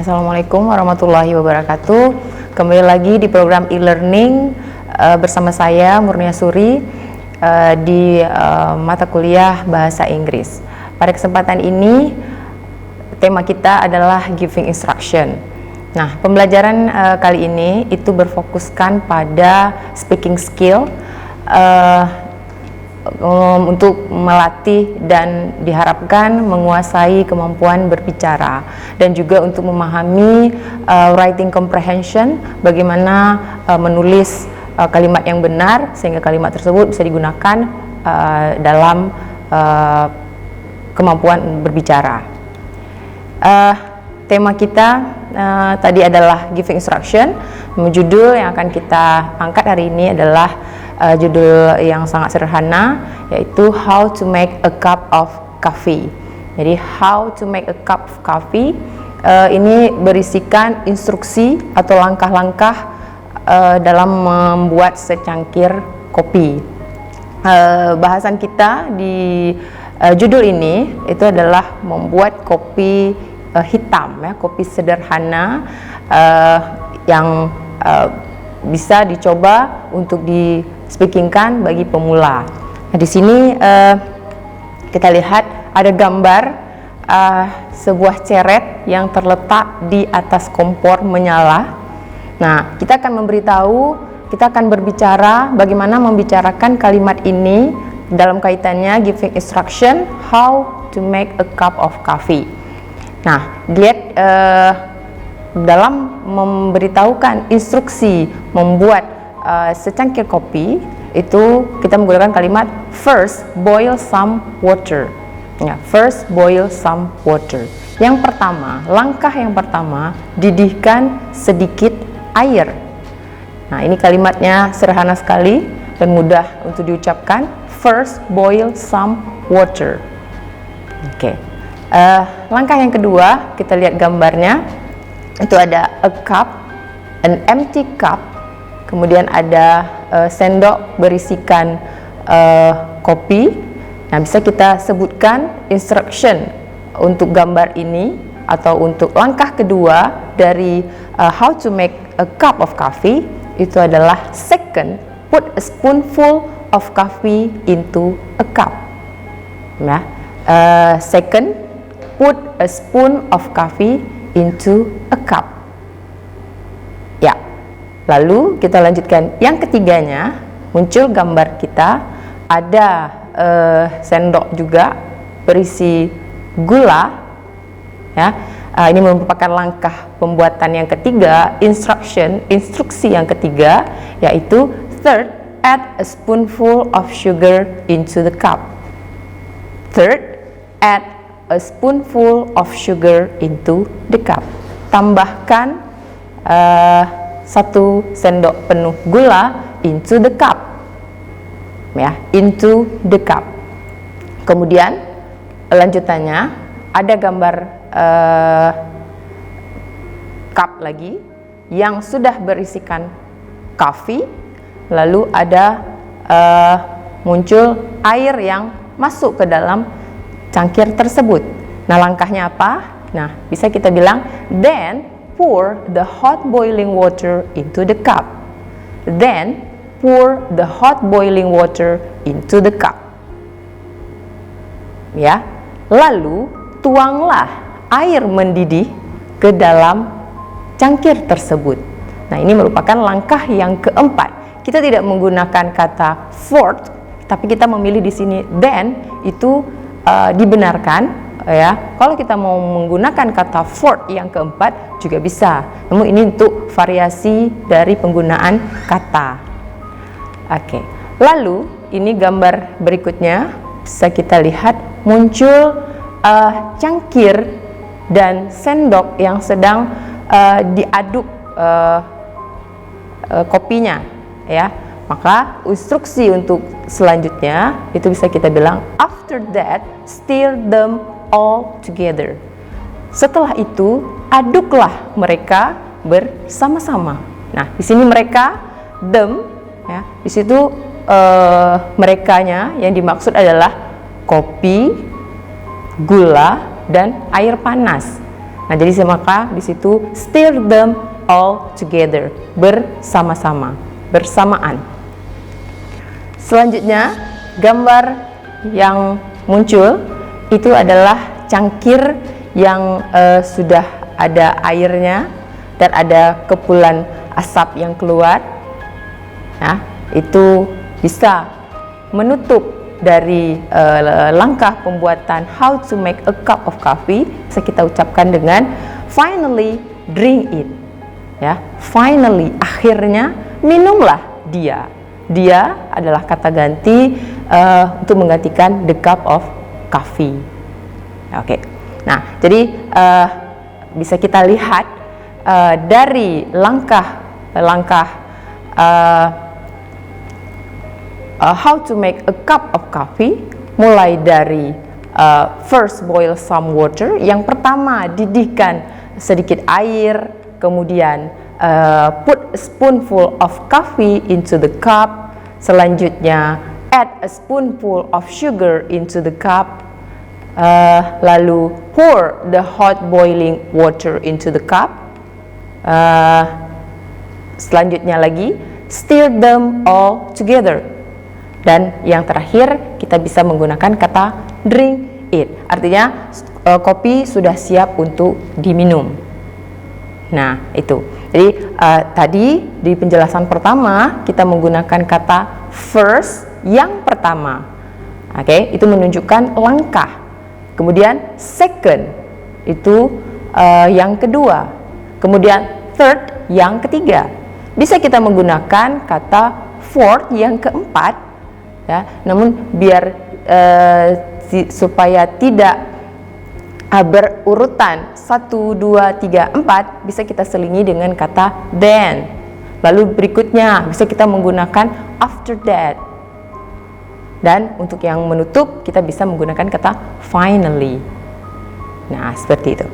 Assalamualaikum warahmatullahi wabarakatuh. Kembali lagi di program e-learning bersama saya Murnia Suri di mata kuliah Bahasa Inggris. Pada kesempatan ini tema kita adalah giving instruction. Nah, pembelajaran kali ini itu berfokuskan pada speaking skill untuk melatih dan diharapkan menguasai kemampuan berbicara dan juga untuk memahami writing comprehension, bagaimana menulis kalimat yang benar sehingga kalimat tersebut bisa digunakan dalam kemampuan berbicara. Tema kita tadi adalah giving instruction. Judul yang akan kita angkat hari ini adalah judul yang sangat sederhana, yaitu How to make a cup of coffee. Jadi how to make a cup of coffee ini berisikan instruksi atau langkah-langkah dalam membuat secangkir kopi. Bahasan kita di judul ini itu adalah membuat kopi hitam, ya, kopi sederhana yang bisa dicoba untuk di-speakingkan bagi pemula. Nah, di sini kita lihat ada gambar sebuah ceret yang terletak di atas kompor menyala. Nah, kita akan berbicara bagaimana membicarakan kalimat ini dalam kaitannya giving instruction, how to make a cup of coffee. Nah, lihat dalam memberitahukan instruksi membuat secangkir kopi itu kita menggunakan kalimat first boil some water. Ya, first boil some water. Yang pertama, langkah yang pertama, didihkan sedikit air. Nah, ini kalimatnya sederhana sekali dan mudah untuk diucapkan. First boil some water. Oke. Langkah yang kedua, kita lihat gambarnya. Itu ada a cup, an empty cup, kemudian ada sendok berisikan kopi. Nah, bisa kita sebutkan instruction untuk gambar ini atau untuk langkah kedua dari how to make a cup of coffee, itu adalah second, put a spoonful of coffee into a cup. Nah, second, put a spoon of coffee into a cup. Ya, lalu kita lanjutkan yang ketiganya. Muncul gambar kita, ada sendok juga berisi gula. Ya, ini merupakan langkah pembuatan yang ketiga, instruksi yang ketiga, yaitu third, add a spoonful of sugar into the cup. Third, add a spoonful of sugar into the cup. Tambahkan 1 sendok penuh gula into the cup. Ya, into the cup. Kemudian lanjutannya ada gambar cup lagi yang sudah berisikan coffee, lalu ada muncul air yang masuk ke dalam cangkir tersebut. Nah, langkahnya apa? Nah, bisa kita bilang, then pour the hot boiling water into the cup. Then pour the hot boiling water into the cup. Ya. Lalu tuanglah air mendidih ke dalam cangkir tersebut. Nah, ini merupakan langkah yang keempat. Kita tidak menggunakan kata fourth, tapi kita memilih di sini then, itu dibenarkan, ya. Kalau kita mau menggunakan kata fourth yang keempat juga bisa. Namun ini untuk variasi dari penggunaan kata. Oke. Lalu ini gambar berikutnya, bisa kita lihat muncul cangkir dan sendok yang sedang diaduk kopinya, ya. Maka instruksi untuk selanjutnya itu bisa kita bilang, after that stir them all together. Setelah itu aduklah mereka bersama-sama. Nah, di sini mereka, them, ya. Di situ merekanya yang dimaksud adalah kopi, gula, dan air panas. Nah, jadi maka di situ stir them all together, bersama-sama, bersamaan. Selanjutnya, gambar yang muncul itu adalah cangkir yang sudah ada airnya dan ada kepulan asap yang keluar. Nah, itu bisa menutup dari langkah pembuatan how to make a cup of coffee. Bisa kita ucapkan dengan finally drink it. Ya, finally, akhirnya minumlah dia. Dia adalah kata ganti untuk menggantikan the cup of coffee. Oke. Nah, jadi bisa kita lihat dari langkah-langkah how to make a cup of coffee, mulai dari first boil some water. Yang pertama, didihkan sedikit air, kemudian put a spoonful of coffee into the cup. Selanjutnya, add a spoonful of sugar into the cup. Lalu pour the hot boiling water into the cup. Selanjutnya lagi, stir them all together. Dan yang terakhir, kita bisa menggunakan kata drink it. Artinya kopi sudah siap untuk diminum. Nah, itu. Jadi tadi di penjelasan pertama kita menggunakan kata first, yang pertama. Oke, itu menunjukkan langkah. Kemudian second itu yang kedua. Kemudian third yang ketiga. Bisa kita menggunakan kata fourth yang keempat. Ya, namun biar supaya tidak berurutan 1, 2, 3, 4, bisa kita selingi dengan kata then. Lalu berikutnya bisa kita menggunakan after that. Dan untuk yang menutup kita bisa menggunakan kata finally. Nah, seperti itu.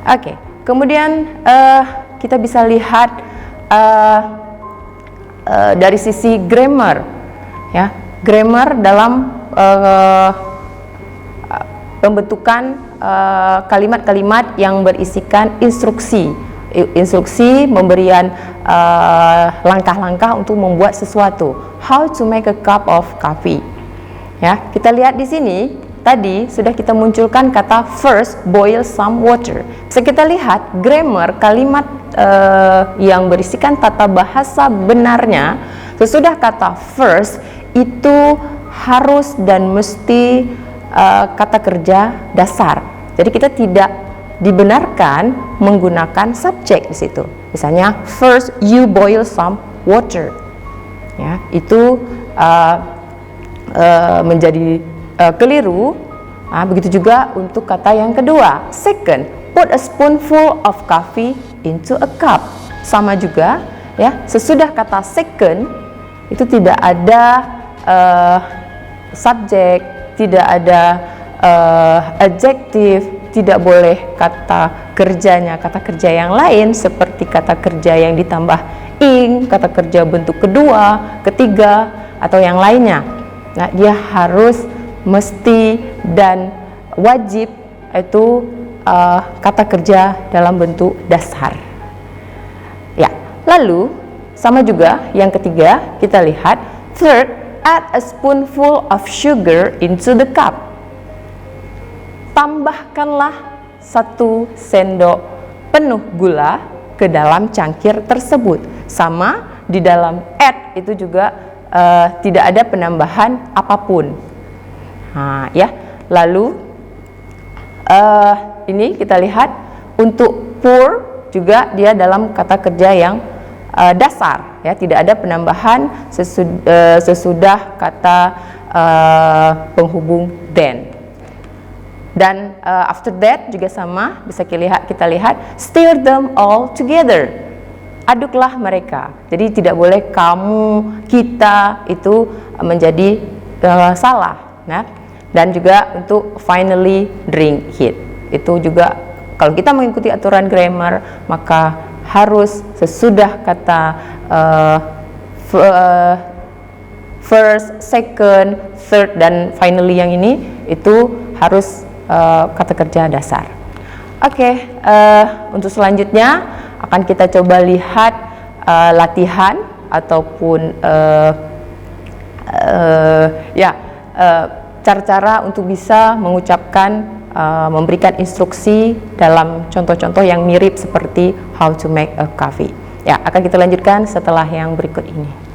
Oke, kemudian kita bisa lihat dari sisi grammar, ya. Grammar dalam pembentukan kalimat-kalimat yang berisikan instruksi memberian langkah-langkah untuk membuat sesuatu. How to make a cup of coffee. Ya, kita lihat di sini tadi sudah kita munculkan kata first boil some water. Bisa kita lihat grammar kalimat yang berisikan tata bahasa benarnya sesudah kata first itu harus dan mesti kata kerja dasar. Jadi kita tidak dibenarkan menggunakan subjek di situ. Misalnya first you boil some water. Ya, itu menjadi keliru. Begitu juga untuk kata yang kedua, second, put a spoonful of coffee into a cup. Sama juga, ya, sesudah kata second itu tidak ada subjek, tidak ada adjektif, tidak boleh kata kerjanya, kata kerja yang lain seperti kata kerja yang ditambah ing, kata kerja bentuk kedua, ketiga, atau yang lainnya. Nah, dia harus, mesti, dan wajib itu kata kerja dalam bentuk dasar. Ya, lalu sama juga yang ketiga, kita lihat third, add a spoonful of sugar into the cup. Tambahkanlah 1 sendok penuh gula ke dalam cangkir tersebut. Sama di dalam add itu juga tidak ada penambahan apapun. Ya, lalu ini kita lihat untuk pour juga dia dalam kata kerja yang dasar, ya, tidak ada penambahan sesudah kata penghubung then. Dan after that juga sama, bisa kita lihat stir them all together. Aduklah mereka. Jadi tidak boleh kamu, kita itu menjadi salah, ya. Dan juga untuk finally drink it. Itu juga kalau kita mengikuti aturan grammar, maka harus sesudah kata first, second, third, dan finally yang ini itu harus kata kerja dasar. Oke, untuk selanjutnya akan kita coba lihat latihan ataupun cara-cara untuk bisa mengucapkan, memberikan instruksi dalam contoh-contoh yang mirip seperti how to make a coffee. Ya, akan kita lanjutkan setelah yang berikut ini.